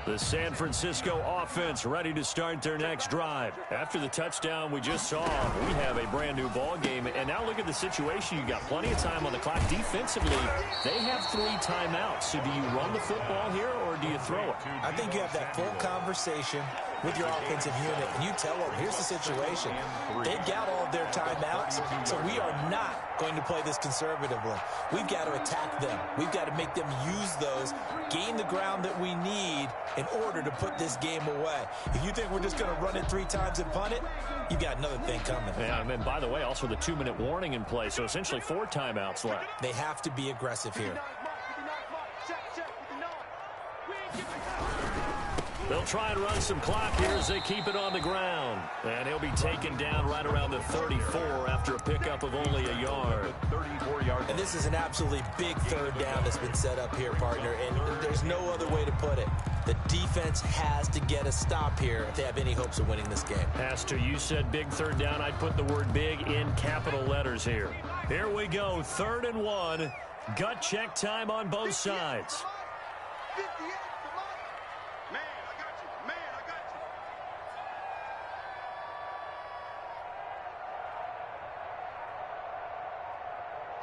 The San Francisco offense ready to start their next drive. After the touchdown we just saw, we have a brand new ball game. And now look at the situation. You got plenty of time on the clock. Defensively, they have 3 timeouts. So do you run the football here or do you throw it? I think you have that full conversation with your offensive unit, and you tell them, here's the situation. They've got all of their timeouts, so we are not going to play this conservatively. We've got to attack them. We've got to make them use those, gain the ground that we need in order to put this game away. If you think we're just going to run it 3 times and punt it, you've got another thing coming. Yeah, and by the way, also the 2-minute warning in play, so essentially 4 timeouts left. They have to be aggressive here. They'll try and run some clock here as they keep it on the ground. And he'll be taken down right around the 34 after a pickup of only a yard. 34 yards. And this is an absolutely big third down that's been set up here, partner, and there's no other way to put it. The defense has to get a stop here if they have any hopes of winning this game. Pastor, you said big third down. I'd put the word big in capital letters here. Here we go, 3rd and 1. Gut check time on both sides. 58, come on. Man, I got you. Man, I got you.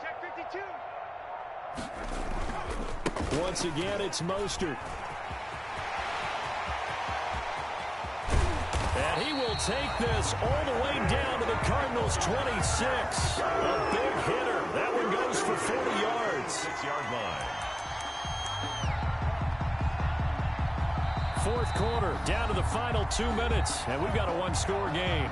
Check 52. Once again, it's Mostert. And he will take this all the way down to the Cardinals' 26. A big hitter. That one goes for 40 yards. 6-yard line. 4th quarter, down to the final 2 minutes, and we've got a one-score game.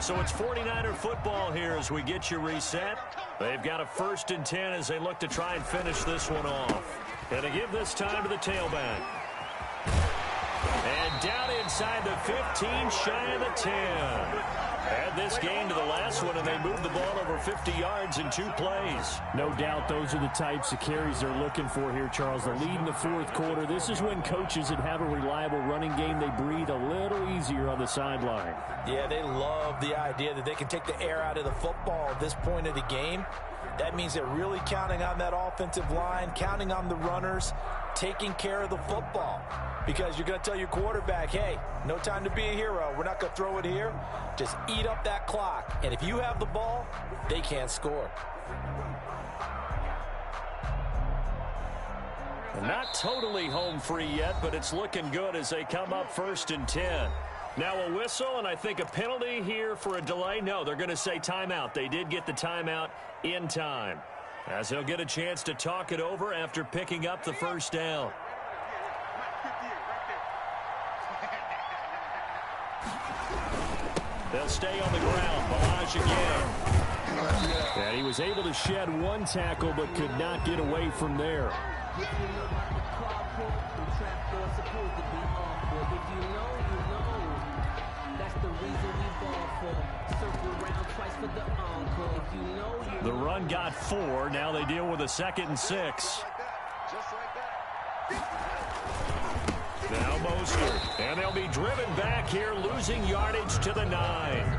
So it's 49er football here as we get you reset. They've got a 1st and 10 as they look to try and finish this one off. And to give this time to the tailback. And down inside the 15, shy of the 10. Add this game to the last one, and they moved the ball over 50 yards in 2 plays. No doubt those are the types of carries they're looking for here, Charles. The lead in the 4th quarter. This is when coaches that have a reliable running game, they breathe a little easier on the sideline. Yeah, they love the idea that they can take the air out of the football at this point of the game. That means they're really counting on that offensive line, counting on the runners, taking care of the football. Because you're going to tell your quarterback, hey, no time to be a hero. We're not going to throw it here. Just eat up that clock. And if you have the ball, they can't score. Not totally home free yet, but it's looking good as they come up 1st and 10. Now a whistle, and I think a penalty here for a delay. No, they're going to say timeout. They did get the timeout in time, as they'll get a chance to talk it over after picking up the 1st down. They'll stay on the ground. Balazs again. And he was able to shed 1 tackle, but could not get away from there. The run got 4. Now they deal with a 2nd and 6. Now Mostert. And they'll be driven back here, losing yardage to the 9.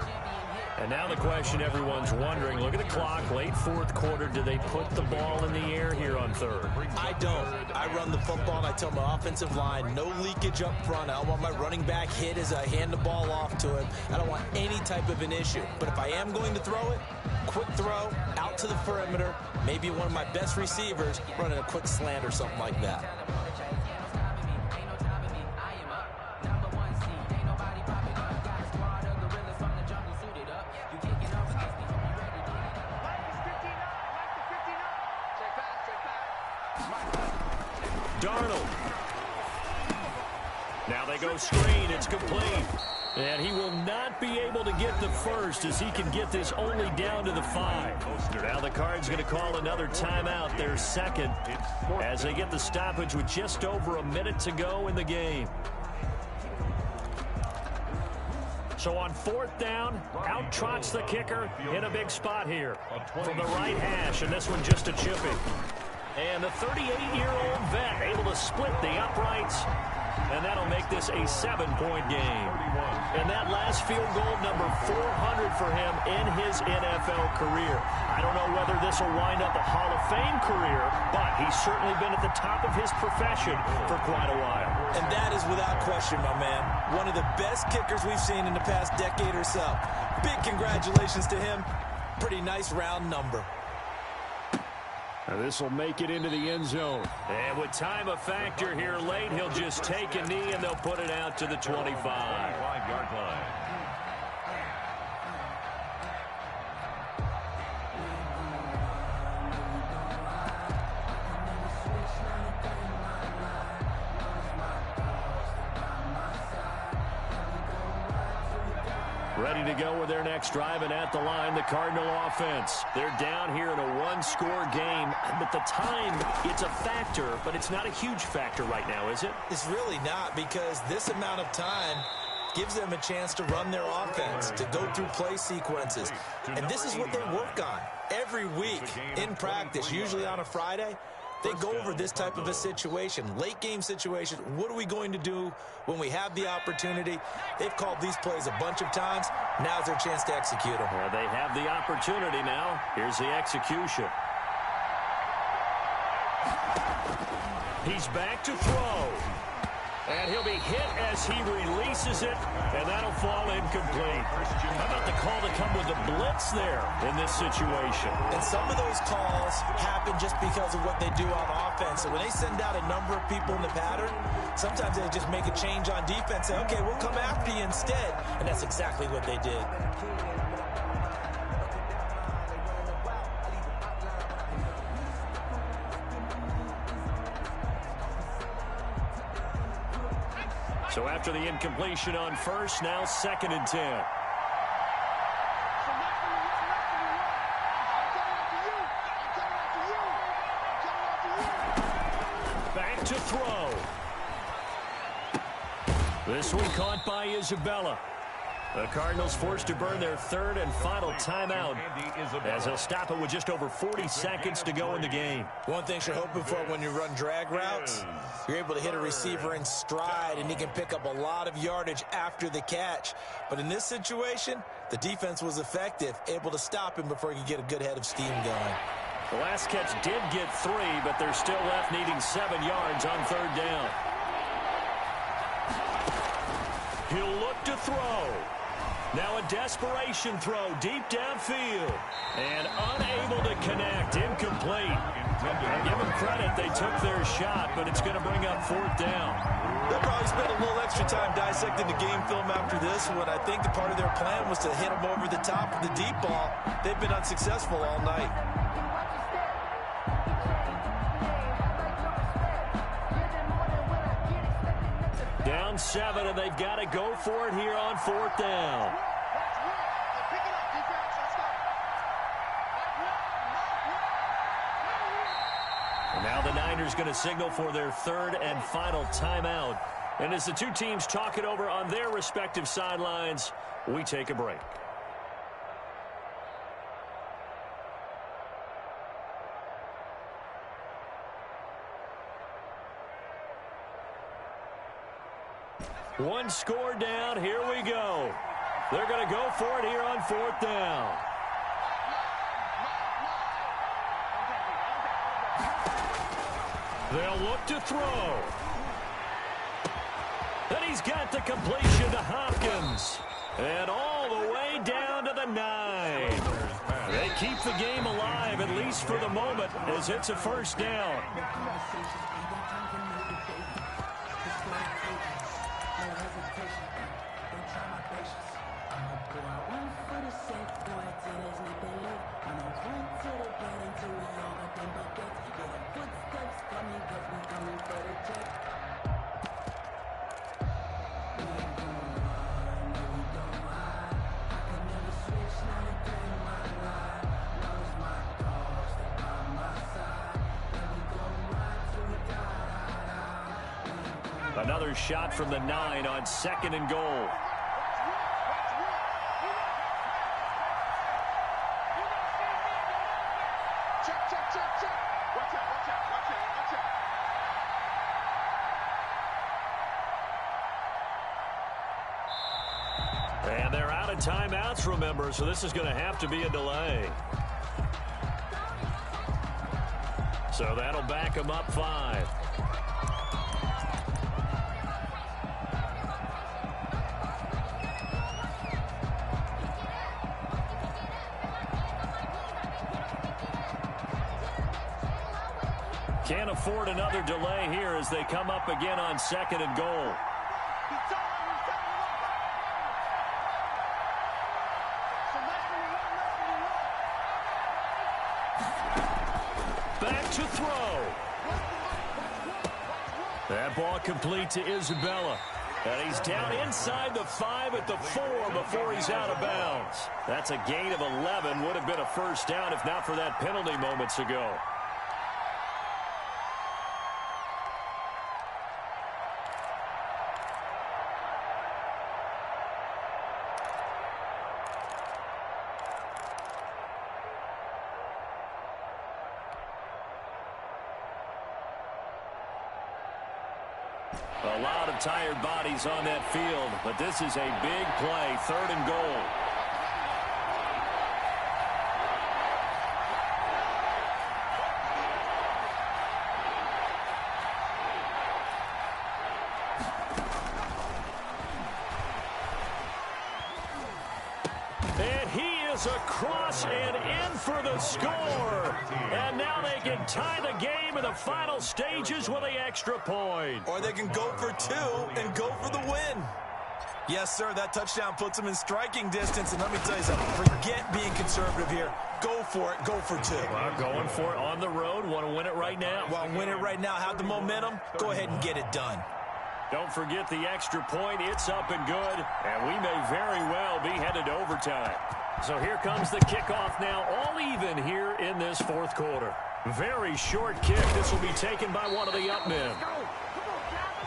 And now the question everyone's wondering, look at the clock, late 4th quarter, do they put the ball in the air here on 3rd? I don't. I run the football, and I tell my offensive line, no leakage up front. I don't want my running back hit as I hand the ball off to him. I don't want any type of an issue. But if I am going to throw it, quick throw, out to the perimeter, maybe one of my best receivers running a quick slant or something like that. Darnold. Now they go screen. It's complete. And he will not be able to get the 1st as he can get this only down to the 5. Now the Cards going to call another timeout, their 2nd, as they get the stoppage with just over a minute to go in the game. So on 4th down, out trots the kicker in a big spot here from the right hash, and this one just a chipping. And the 38-year-old vet able to split the uprights, and that'll make this a 7-point game. And that last field goal, number 400 for him in his NFL career. I don't know whether this will wind up a Hall of Fame career, but he's certainly been at the top of his profession for quite a while. And that is without question, my man. One of the best kickers we've seen in the past decade or so. Big congratulations to him. Pretty nice round number. This will make it into the end zone. And with time a factor here late, he'll just take a knee and they'll put it out to the 25. 25-yard line. Ready to go with their next drive, and at the line, the Cardinal offense. They're down here in a one-score game. But the time, it's a factor, but it's not a huge factor right now, is it? It's really not, because this amount of time gives them a chance to run their offense, to go through play sequences. And this is what they work on every week in practice, usually on a Friday. They go over this type of a situation, late game situation. What are we going to do when we have the opportunity? They've called these plays a bunch of times. Now's their chance to execute them. Well, they have the opportunity now. Here's the execution. He's back to throw. And he'll be hit as he releases it, and that'll fall incomplete. How about the call to come with the blitz there in this situation? And some of those calls happen just because of what they do on offense. So when they send out a number of people in the pattern, sometimes they just make a change on defense, say, okay, we'll come after you instead. And that's exactly what they did. So after the incompletion on first, now 2nd and 10. Back to throw. This one caught by Isabella. The Cardinals forced to burn their 3rd and final timeout as they'll stop it with just over 40 seconds to go in the game. One thing you're hoping for when you run drag routes, you're able to hit a receiver in stride, and he can pick up a lot of yardage after the catch. But in this situation, the defense was effective, able to stop him before he could get a good head of steam going. The last catch did get 3, but they're still left needing 7 yards on 3rd down. He'll look to throw. Now a desperation throw deep downfield. And unable to connect. Incomplete. I'll give them credit. They took their shot, but it's going to bring up 4th down. They'll probably spend a little extra time dissecting the game film after this one. I think the part of their plan was to hit them over the top of the deep ball. They've been unsuccessful all night. Down 7, and they've got to go for it here on 4th down. And now the Niners going to signal for their 3rd and final timeout. And as the two teams talk it over on their respective sidelines, we take a break. One score down. Here we go. They're going to go for it here on 4th down. They'll look to throw. And he's got the completion to Hopkins. And all the way down to the 9. They keep the game alive, at least for the moment, as it's a 1st down. Another shot from the 9 on 2nd and goal. And they're out of timeouts, remember, so this is going to have to be a delay. So that'll back them up 5. Can't afford another delay here as they come up again on 2nd and goal. Back to throw. That ball complete to Isabella. And he's down inside the 5 at the 4 before he's out of bounds. That's a gain of 11. Would have been a first down if not for that penalty moments ago. A lot of tired bodies on that field, but this is a big play, 3rd and goal. And he is across and in for the score. And now they can tie the game in the final stages with the extra point. Or they can go for 2 and go for the win. Yes, sir, that touchdown puts them in striking distance. And let me tell you something, forget being conservative here. Go for it, go for 2. Well, going for it on the road. Want to win it right now? Well, win it right now, have the momentum. Go ahead and get it done. Don't forget the extra point. It's up and good. And we may very well be headed to overtime. So here comes the kickoff now, all even here in this 4th quarter. Very short kick. This will be taken by one of the up men.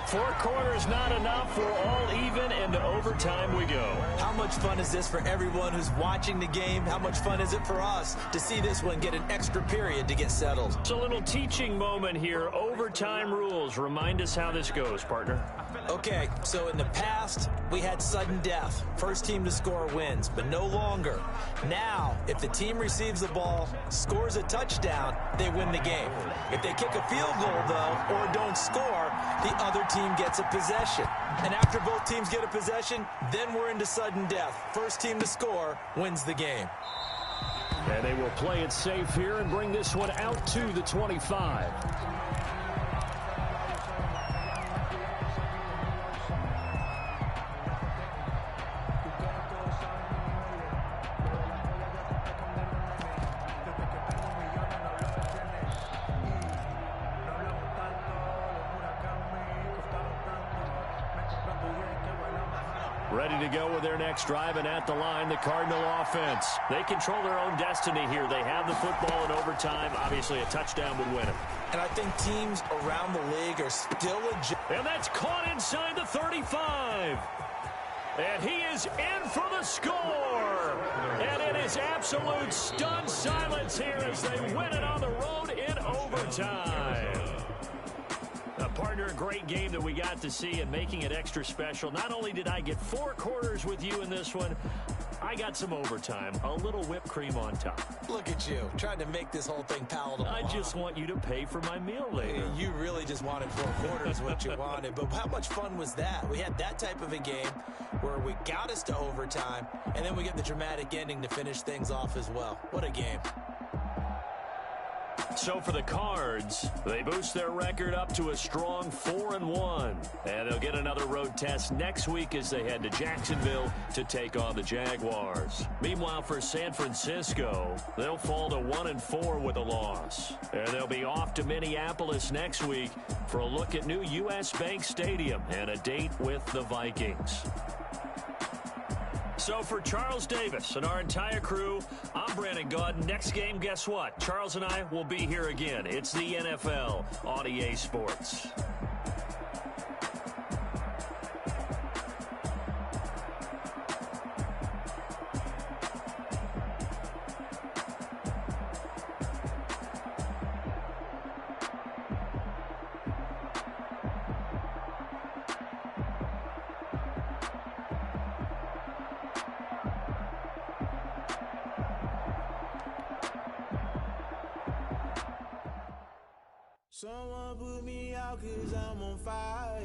4 quarters not enough. For all even, and to overtime we go. How much fun is this for everyone who's watching the game? How much fun is it for us to see this one get an extra period to get settled? It's a little teaching moment here. Overtime rules. Remind us how this goes, partner. Okay, so in the past, we had sudden death. First team to score wins, but no longer. Now, if the team receives the ball, scores a touchdown, they win the game. If they kick a field goal, though, or don't score, the other team gets a possession. And after both teams get a possession, then we're into sudden death. First team to score wins the game. And they will play it safe here and bring this one out to the 25. Ready to go with their next drive, and at the line, the Cardinal offense. They control their own destiny here. They have the football in overtime. Obviously, a touchdown would win it. And I think teams around the league are still and that's caught inside the 35. And he is in for the score. And it is absolute stunned silence here as they win it on the road in overtime. Partner, a great game that we got to see, and making it extra special. Not only did I get 4 quarters with you in this one, I got some overtime, a little whipped cream on top. Look at you, trying to make this whole thing palatable. I just want you to pay for my meal later. You really just wanted 4 quarters what you wanted, but how much fun was that? We had that type of a game where we got us to overtime, and then we get the dramatic ending to finish things off as well. What a game. So for the Cards, they boost their record up to a strong 4-1. And they'll get another road test next week as they head to Jacksonville to take on the Jaguars. Meanwhile, for San Francisco, they'll fall to 1-4 with a loss. And they'll be off to Minneapolis next week for a look at new U.S. Bank Stadium and a date with the Vikings. So for Charles Davis and our entire crew, I'm Brandon Gaudin. Next game, guess what? Charles and I will be here again. It's the NFL on EA Sports. Someone put me out 'cause I'm on fire.